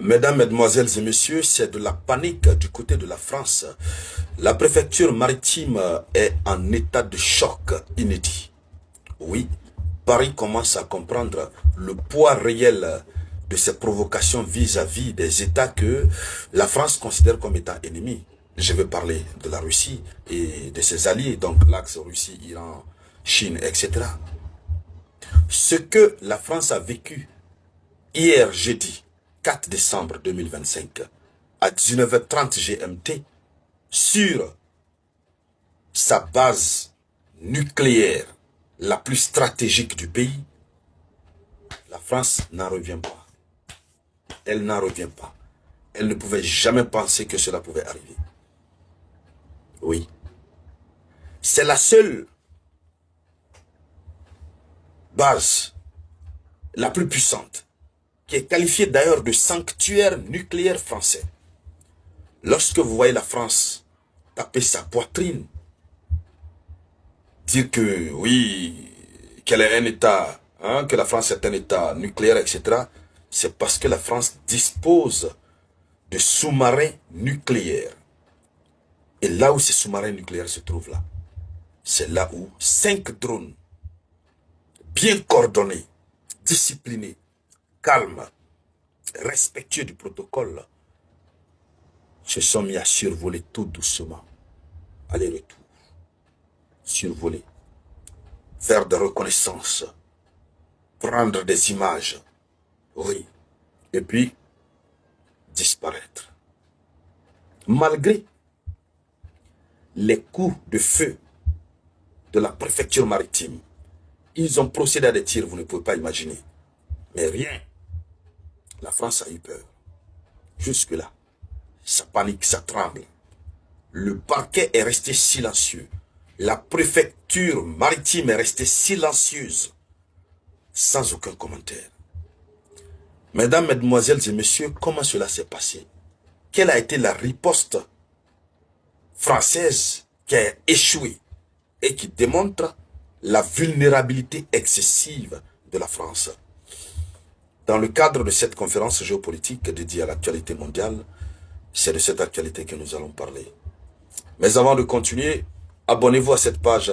Mesdames, Mesdemoiselles et Messieurs, c'est de la panique du côté de la France. La préfecture maritime est en état de choc inédit. Oui, Paris commence à comprendre le poids réel de ces provocations vis-à-vis des États que la France considère comme étant ennemis. Je vais parler de la Russie et de ses alliés, donc l'axe Russie, Iran, Chine, etc. Ce que la France a vécu hier jeudi 4 décembre 2025 à 19h30 GMT sur sa base nucléaire la plus stratégique du pays, la France n'en revient pas. Elle n'en revient pas. Elle ne pouvait jamais penser que cela pouvait arriver. Oui. C'est la seule base la plus puissante, qui est qualifiée d'ailleurs de sanctuaire nucléaire français. Lorsque vous voyez la France taper sa poitrine, dire que oui, qu'elle est un État, que la France est un État nucléaire, etc., c'est parce que la France dispose de sous-marins nucléaires. Et là où ces sous-marins nucléaires se trouvent là, c'est là où 5 drones, bien coordonnés, disciplinés, calmes, respectueux du protocole, se sont mis à survoler tout doucement, aller-retour, survoler, faire des reconnaissances, prendre des images, oui, et puis disparaître. Malgré les coups de feu de la préfecture maritime, ils ont procédé à des tirs, vous ne pouvez pas imaginer. Mais rien. La France a eu peur. Jusque-là, ça panique, ça tremble. Le parquet est resté silencieux. La préfecture maritime est restée silencieuse, sans aucun commentaire. Mesdames, Mesdemoiselles et Messieurs, comment cela s'est passé? Quelle a été la riposte française qui a échoué et qui démontre la vulnérabilité excessive de la France? Dans le cadre de cette conférence géopolitique dédiée à l'actualité mondiale, c'est de cette actualité que nous allons parler. Mais avant de continuer, abonnez-vous à cette page.